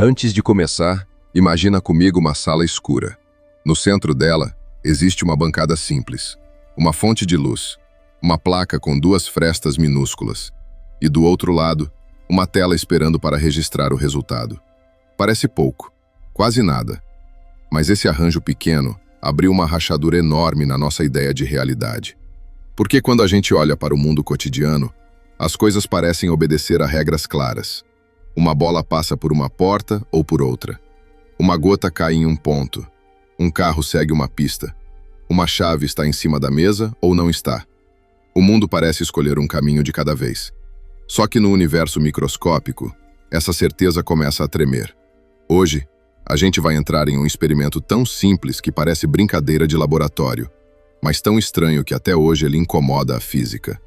Antes de começar, imagina comigo uma sala escura. No centro dela, existe uma bancada simples, uma fonte de luz, uma placa com duas frestas minúsculas, e do outro lado, uma tela esperando para registrar o resultado. Parece pouco, quase nada, mas esse arranjo pequeno abriu uma rachadura enorme na nossa ideia de realidade. Porque quando a gente olha para o mundo cotidiano, as coisas parecem obedecer a regras claras. Uma bola passa por uma porta ou por outra. Uma gota cai em um ponto. Um carro segue uma pista. Uma chave está em cima da mesa ou não está. O mundo parece escolher um caminho de cada vez. Só que no universo microscópico, essa certeza começa a tremer. Hoje, a gente vai entrar em um experimento tão simples que parece brincadeira de laboratório, mas tão estranho que até hoje ele incomoda a física.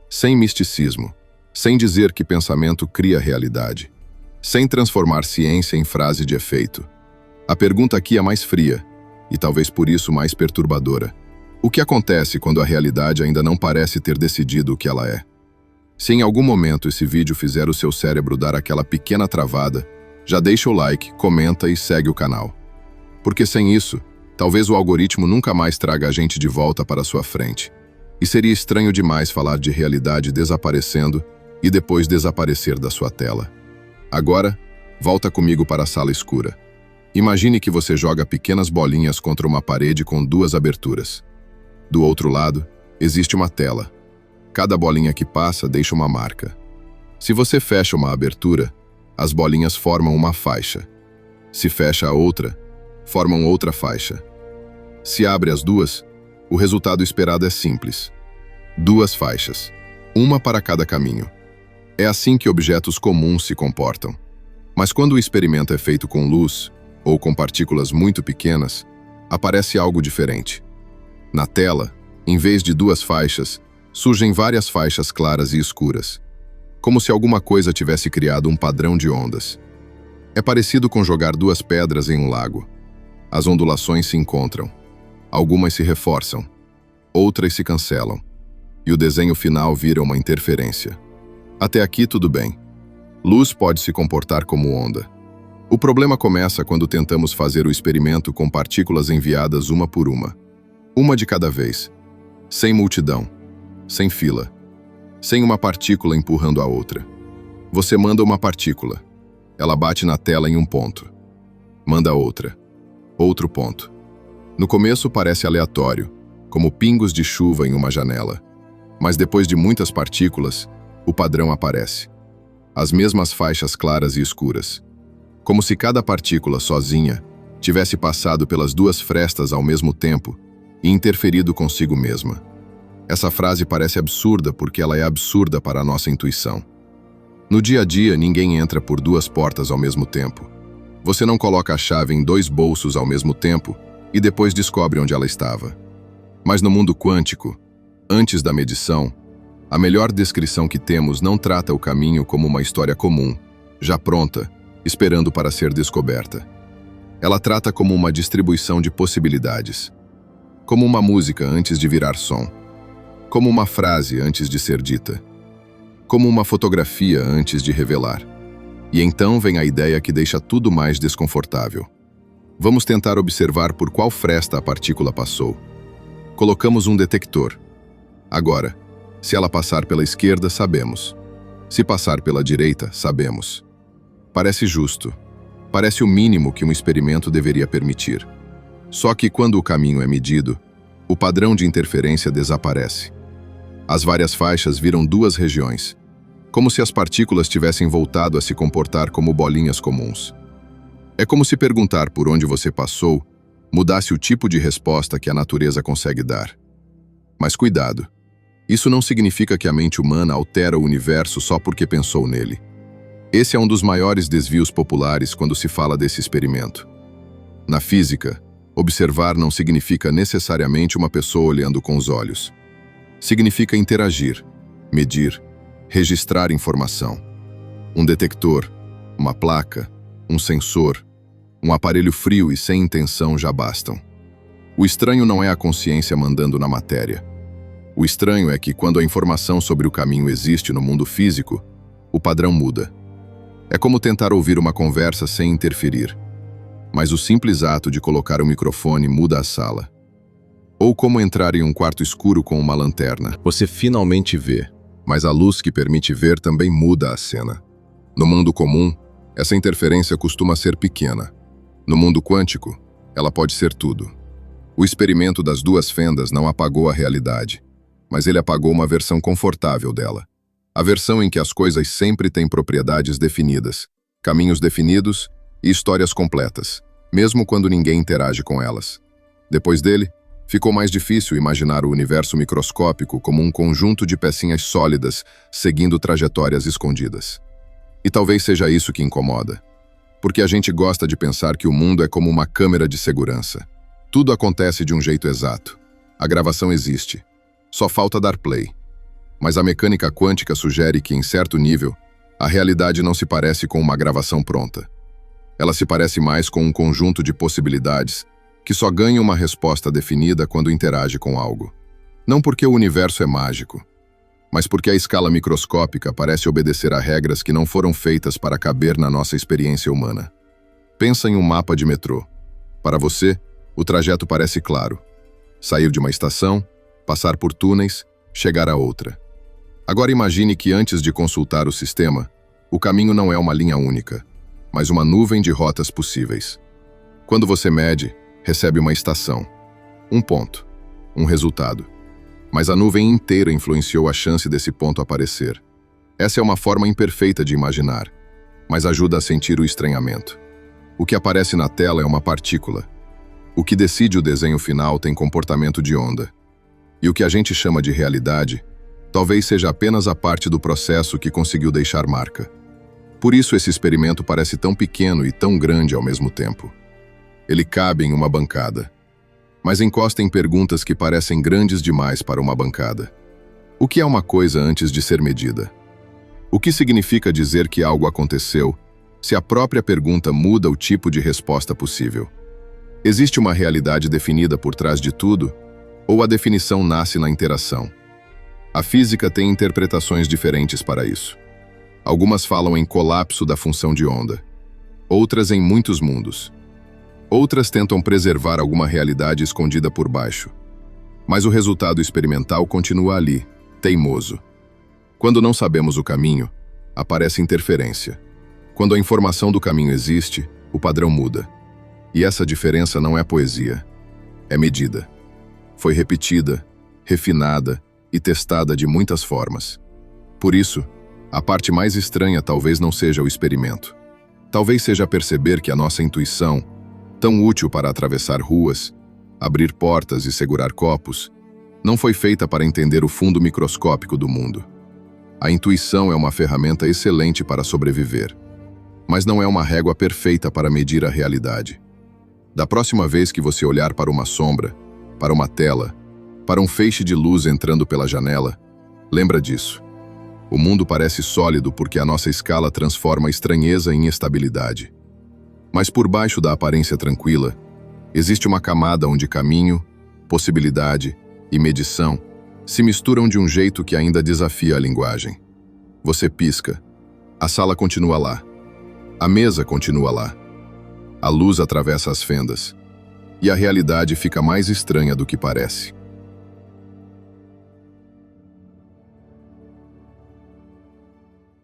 Sem misticismo, sem dizer que pensamento cria realidade, sem transformar ciência em frase de efeito. A pergunta aqui é mais fria, e talvez por isso mais perturbadora. O que acontece quando a realidade ainda não parece ter decidido o que ela é? Se em algum momento esse vídeo fizer o seu cérebro dar aquela pequena travada, já deixa o like, comenta e segue o canal. Porque sem isso, talvez o algoritmo nunca mais traga a gente de volta para sua frente. E seria estranho demais falar de realidade desaparecendo e depois desaparecer da sua tela. Agora, volta comigo para a sala escura. Imagine que você joga pequenas bolinhas contra uma parede com duas aberturas. Do outro lado, existe uma tela. Cada bolinha que passa deixa uma marca. Se você fecha uma abertura, as bolinhas formam uma faixa. Se fecha a outra, formam outra faixa. Se abre as duas, o resultado esperado é simples. Duas faixas, uma para cada caminho. É assim que objetos comuns se comportam. Mas quando o experimento é feito com luz, ou com partículas muito pequenas, aparece algo diferente. Na tela, em vez de duas faixas, surgem várias faixas claras e escuras, como se alguma coisa tivesse criado um padrão de ondas. É parecido com jogar duas pedras em um lago. As ondulações se encontram. Algumas se reforçam, outras se cancelam, e o desenho final vira uma interferência. Até aqui tudo bem. Luz pode se comportar como onda. O problema começa quando tentamos fazer o experimento com partículas enviadas uma por uma de cada vez, sem multidão, sem fila, sem uma partícula empurrando a outra. Você manda uma partícula, ela bate na tela em um ponto. Manda outra, outro ponto. No começo parece aleatório, como pingos de chuva em uma janela. Mas depois de muitas partículas, o padrão aparece. As mesmas faixas claras e escuras. Como se cada partícula sozinha tivesse passado pelas duas frestas ao mesmo tempo e interferido consigo mesma. Essa frase parece absurda porque ela é absurda para a nossa intuição. No dia a dia, ninguém entra por duas portas ao mesmo tempo. Você não coloca a chave em dois bolsos ao mesmo tempo e depois descobre onde ela estava. Mas no mundo quântico, antes da medição, a melhor descrição que temos não trata o caminho como uma história comum, já pronta, esperando para ser descoberta. Ela trata como uma distribuição de possibilidades, como uma música antes de virar som, como uma frase antes de ser dita, como uma fotografia antes de revelar. E então vem a ideia que deixa tudo mais desconfortável. Vamos tentar observar por qual fresta a partícula passou. Colocamos um detector. Agora, se ela passar pela esquerda, sabemos. Se passar pela direita, sabemos. Parece justo. Parece o mínimo que um experimento deveria permitir. Só que quando o caminho é medido, o padrão de interferência desaparece. As várias faixas viram duas regiões, como se as partículas tivessem voltado a se comportar como bolinhas comuns. É como se perguntar por onde você passou mudasse o tipo de resposta que a natureza consegue dar. Mas cuidado, isso não significa que a mente humana altera o universo só porque pensou nele. Esse é um dos maiores desvios populares quando se fala desse experimento. Na física, observar não significa necessariamente uma pessoa olhando com os olhos. Significa interagir, medir, registrar informação. Um detector, uma placa, um sensor, um aparelho frio e sem intenção já bastam. O estranho não é a consciência mandando na matéria. O estranho é que quando a informação sobre o caminho existe no mundo físico, o padrão muda. É como tentar ouvir uma conversa sem interferir. Mas o simples ato de colocar o microfone muda a sala. Ou como entrar em um quarto escuro com uma lanterna. Você finalmente vê, mas a luz que permite ver também muda a cena. No mundo comum, essa interferência costuma ser pequena. No mundo quântico, ela pode ser tudo. O experimento das duas fendas não apagou a realidade, mas ele apagou uma versão confortável dela. A versão em que as coisas sempre têm propriedades definidas, caminhos definidos e histórias completas, mesmo quando ninguém interage com elas. Depois dele, ficou mais difícil imaginar o universo microscópico como um conjunto de pecinhas sólidas seguindo trajetórias escondidas. E talvez seja isso que incomoda. Porque a gente gosta de pensar que o mundo é como uma câmera de segurança. Tudo acontece de um jeito exato. A gravação existe. Só falta dar play. Mas a mecânica quântica sugere que, em certo nível, a realidade não se parece com uma gravação pronta. Ela se parece mais com um conjunto de possibilidades que só ganha uma resposta definida quando interage com algo. Não porque o universo é mágico, mas porque a escala microscópica parece obedecer a regras que não foram feitas para caber na nossa experiência humana. Pensa em um mapa de metrô. Para você, o trajeto parece claro. Sair de uma estação, passar por túneis, chegar a outra. Agora imagine que antes de consultar o sistema, o caminho não é uma linha única, mas uma nuvem de rotas possíveis. Quando você mede, recebe uma estação, um ponto, um resultado. Mas a nuvem inteira influenciou a chance desse ponto aparecer. Essa é uma forma imperfeita de imaginar, mas ajuda a sentir o estranhamento. O que aparece na tela é uma partícula. O que decide o desenho final tem comportamento de onda. E o que a gente chama de realidade, talvez seja apenas a parte do processo que conseguiu deixar marca. Por isso esse experimento parece tão pequeno e tão grande ao mesmo tempo. Ele cabe em uma bancada, mas encosta em perguntas que parecem grandes demais para uma bancada. O que é uma coisa antes de ser medida? O que significa dizer que algo aconteceu, se a própria pergunta muda o tipo de resposta possível? Existe uma realidade definida por trás de tudo, ou a definição nasce na interação? A física tem interpretações diferentes para isso. Algumas falam em colapso da função de onda, outras em muitos mundos. Outras tentam preservar alguma realidade escondida por baixo. Mas o resultado experimental continua ali, teimoso. Quando não sabemos o caminho, aparece interferência. Quando a informação do caminho existe, o padrão muda. E essa diferença não é poesia, é medida. Foi repetida, refinada e testada de muitas formas. Por isso, a parte mais estranha talvez não seja o experimento. Talvez seja perceber que a nossa intuição, tão útil para atravessar ruas, abrir portas e segurar copos, não foi feita para entender o fundo microscópico do mundo. A intuição é uma ferramenta excelente para sobreviver, mas não é uma régua perfeita para medir a realidade. Da próxima vez que você olhar para uma sombra, para uma tela, para um feixe de luz entrando pela janela, lembra disso. O mundo parece sólido porque a nossa escala transforma a estranheza em estabilidade. Mas por baixo da aparência tranquila, existe uma camada onde caminho, possibilidade e medição se misturam de um jeito que ainda desafia a linguagem. Você pisca. A sala continua lá. A mesa continua lá. A luz atravessa as fendas. E a realidade fica mais estranha do que parece.